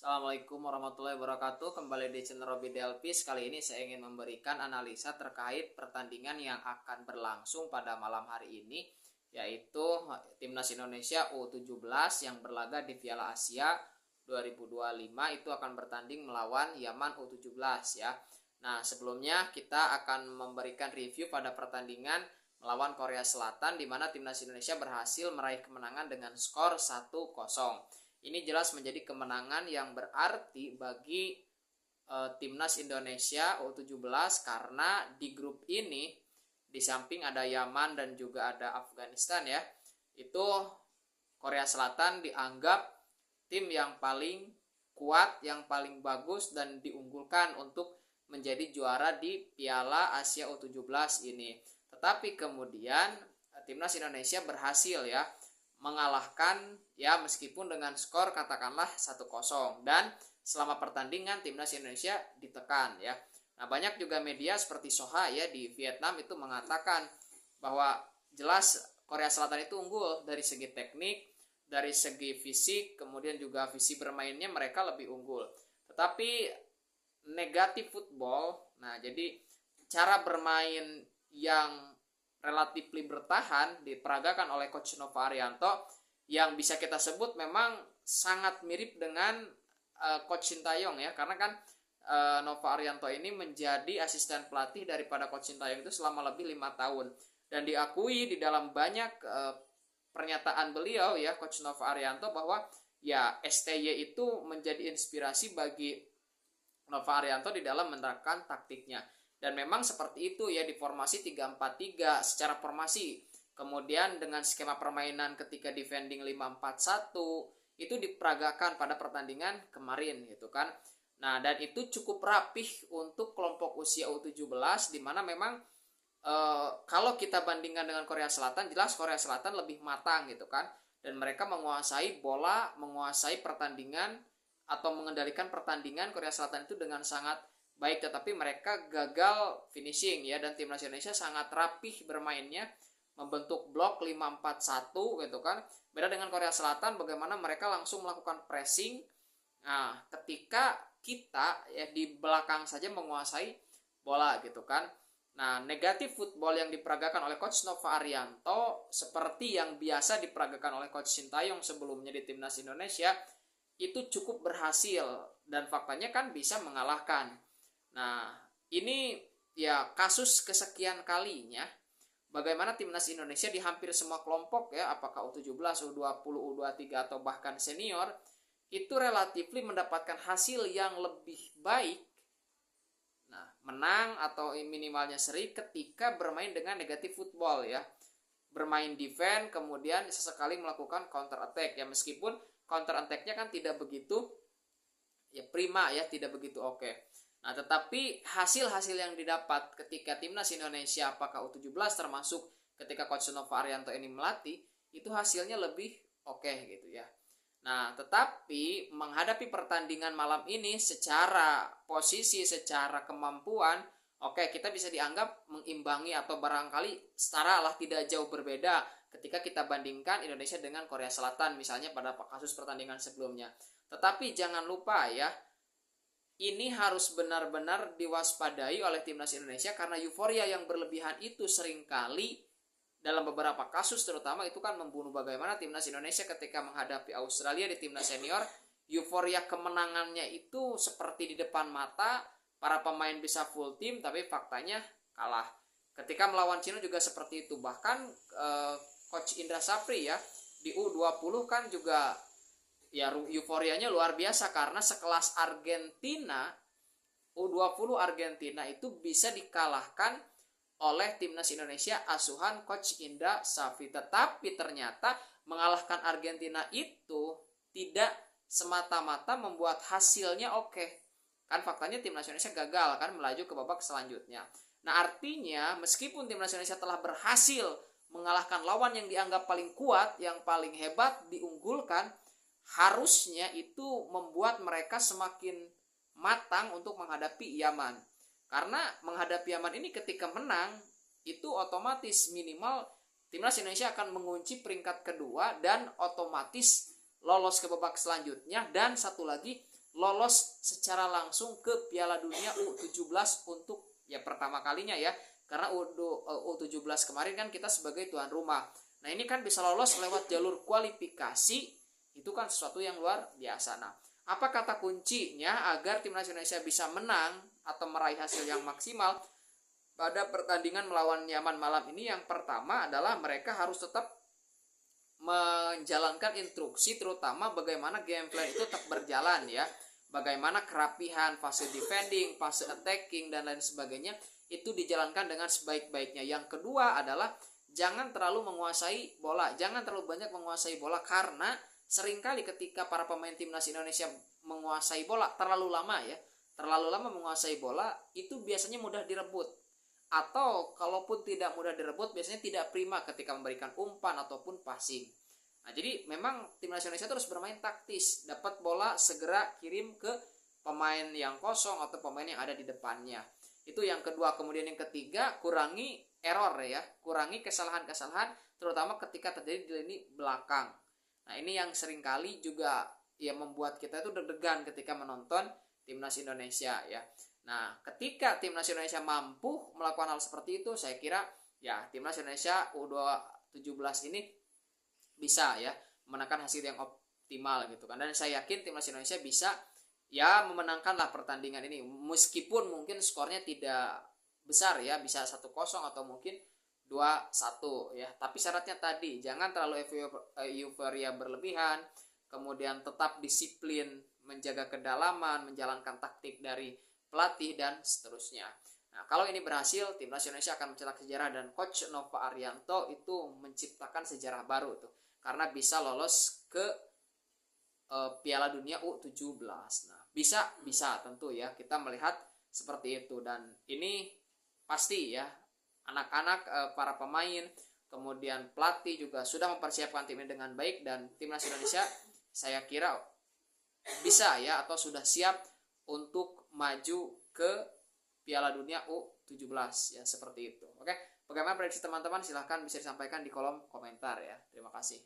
Assalamualaikum warahmatullahi wabarakatuh. Kembali di channel Robi Delpis. Kali ini saya ingin memberikan analisa terkait pertandingan yang akan berlangsung pada malam hari ini, yaitu Timnas Indonesia U17 yang berlaga di Piala Asia 2025 itu akan bertanding melawan Yaman U17 ya. Nah, sebelumnya kita akan memberikan review pada pertandingan melawan Korea Selatan di mana Timnas Indonesia berhasil meraih kemenangan dengan skor 1-0. Ini jelas menjadi kemenangan yang berarti bagi Timnas Indonesia U17 karena di grup ini di samping ada Yaman dan juga ada Afghanistan ya, itu Korea Selatan dianggap tim yang paling kuat, yang paling bagus dan diunggulkan untuk menjadi juara di Piala Asia U17 ini. Tetapi kemudian Timnas Indonesia berhasil ya mengalahkan ya meskipun dengan skor katakanlah 1-0, dan selama pertandingan Timnas Indonesia ditekan ya. Nah, banyak juga media seperti Soha ya di Vietnam itu mengatakan bahwa jelas Korea Selatan itu unggul dari segi teknik, dari segi fisik, kemudian juga visi bermainnya mereka lebih unggul. Tetapi negatif football, nah jadi cara bermain yang relatif bertahan diperagakan oleh Coach Nova Arianto yang bisa kita sebut memang sangat mirip dengan Coach Sintayong ya, karena kan Nova Arianto ini menjadi asisten pelatih daripada Coach Sintayong itu selama lebih 5 tahun, dan diakui di dalam banyak pernyataan beliau ya Coach Nova Arianto bahwa ya STY itu menjadi inspirasi bagi Nova Arianto di dalam menerapkan taktiknya. Dan memang seperti itu ya di formasi 3-4-3 secara formasi. Kemudian dengan skema permainan ketika defending 5-4-1 itu diperagakan pada pertandingan kemarin gitu kan. Nah, dan itu cukup rapih untuk kelompok usia U17 di mana memang kalau kita bandingkan dengan Korea Selatan, jelas Korea Selatan lebih matang gitu kan. Dan mereka menguasai bola, menguasai pertandingan atau mengendalikan pertandingan Korea Selatan itu dengan sangat baik, tetapi mereka gagal finishing ya, dan Timnas Indonesia sangat rapih bermainnya membentuk blok 5-4-1 gitu kan. Beda dengan Korea Selatan bagaimana mereka langsung melakukan pressing. Nah, ketika kita ya di belakang saja menguasai bola gitu kan. Nah, negatif football yang diperagakan oleh Coach Nova Arianto seperti yang biasa diperagakan oleh Coach Sintayong sebelumnya di Timnas Indonesia itu cukup berhasil, dan faktanya kan bisa mengalahkan. Nah, ini ya kasus kesekian kalinya bagaimana Timnas Indonesia di hampir semua kelompok ya, apakah U17, U20, U23 atau bahkan senior, itu relatif mendapatkan hasil yang lebih baik. Nah, menang atau minimalnya seri ketika bermain dengan negatif football ya. Bermain defense kemudian sesekali melakukan counter attack ya, meskipun counter attack-nya kan tidak begitu ya prima ya, tidak begitu oke. Nah, tetapi hasil-hasil yang didapat ketika Timnas Indonesia apakah U17 termasuk ketika Coach Nova Arianto ini melatih, itu hasilnya lebih oke gitu ya. Nah, tetapi menghadapi pertandingan malam ini secara posisi, secara kemampuan, oke, kita bisa dianggap mengimbangi atau barangkali setara lah, tidak jauh berbeda ketika kita bandingkan Indonesia dengan Korea Selatan misalnya pada kasus pertandingan sebelumnya. Tetapi jangan lupa ya, ini harus benar-benar diwaspadai oleh Timnas Indonesia karena euforia yang berlebihan itu seringkali dalam beberapa kasus terutama itu kan membunuh. Bagaimana Timnas Indonesia ketika menghadapi Australia di Timnas Senior, euforia kemenangannya itu seperti di depan mata, para pemain bisa full tim tapi faktanya kalah. Ketika melawan Cina juga seperti itu. Bahkan Coach Indra Sapri ya di U20 kan juga ya euforianya luar biasa karena sekelas Argentina, U20 Argentina itu bisa dikalahkan oleh Timnas Indonesia asuhan Coach Indra Safri. Tetapi ternyata mengalahkan Argentina itu tidak semata-mata membuat hasilnya oke. Kan faktanya Timnas Indonesia gagal kan melaju ke babak selanjutnya. Nah, artinya meskipun Timnas Indonesia telah berhasil mengalahkan lawan yang dianggap paling kuat, yang paling hebat, diunggulkan, harusnya itu membuat mereka semakin matang untuk menghadapi Yaman. Karena menghadapi Yaman ini ketika menang, itu otomatis minimal Timnas Indonesia akan mengunci peringkat kedua dan otomatis lolos ke babak selanjutnya. Dan satu lagi, lolos secara langsung ke Piala Dunia U17 untuk ya pertama kalinya ya. Karena U17 kemarin kan kita sebagai tuan rumah. Nah ini kan bisa lolos lewat jalur kualifikasi, itu kan sesuatu yang luar biasa. Nah apa kata kuncinya agar timnas Indonesia bisa menang atau meraih hasil yang maksimal pada pertandingan melawan Yaman malam ini? Yang pertama adalah mereka harus tetap menjalankan instruksi, terutama bagaimana game plan itu tetap berjalan ya, bagaimana kerapihan fase defending, fase attacking dan lain sebagainya itu dijalankan dengan sebaik-baiknya. Yang kedua adalah jangan terlalu menguasai bola, jangan terlalu banyak menguasai bola, karena seringkali ketika para pemain timnas Indonesia menguasai bola terlalu lama ya, terlalu lama menguasai bola itu biasanya mudah direbut, atau kalaupun tidak mudah direbut biasanya tidak prima ketika memberikan umpan ataupun passing. Nah, jadi memang timnas Indonesia terus bermain taktis, dapat bola segera kirim ke pemain yang kosong atau pemain yang ada di depannya. Itu yang kedua. Kemudian yang ketiga, kurangi error ya, kurangi kesalahan-kesalahan terutama ketika terjadi di lini belakang. Nah, ini yang seringkali juga ya membuat kita itu deg-degan ketika menonton timnas Indonesia ya. Nah, ketika timnas Indonesia mampu melakukan hal seperti itu, saya kira ya timnas Indonesia U17 ini bisa ya memenangkan hasil yang optimal gitu kan. Dan saya yakin timnas Indonesia bisa ya memenangkanlah pertandingan ini, meskipun mungkin skornya tidak besar ya, bisa 1-0 atau mungkin 2-1 ya. Tapi syaratnya tadi jangan terlalu euforia berlebihan, kemudian tetap disiplin, menjaga kedalaman, menjalankan taktik dari pelatih dan seterusnya. Nah, kalau ini berhasil, timnas Indonesia akan mencetak sejarah dan coach Nova Arianto itu menciptakan sejarah baru tuh, karena bisa lolos ke Piala Dunia U17. Nah, bisa tentu ya, kita melihat seperti itu. Dan ini pasti ya anak-anak, para pemain, kemudian pelatih juga sudah mempersiapkan tim ini dengan baik, dan timnas Indonesia saya kira bisa ya atau sudah siap untuk maju ke Piala Dunia U17 ya, seperti itu. Oke, bagaimana prediksi teman-teman? Silahkan bisa disampaikan di kolom komentar ya. Terima kasih.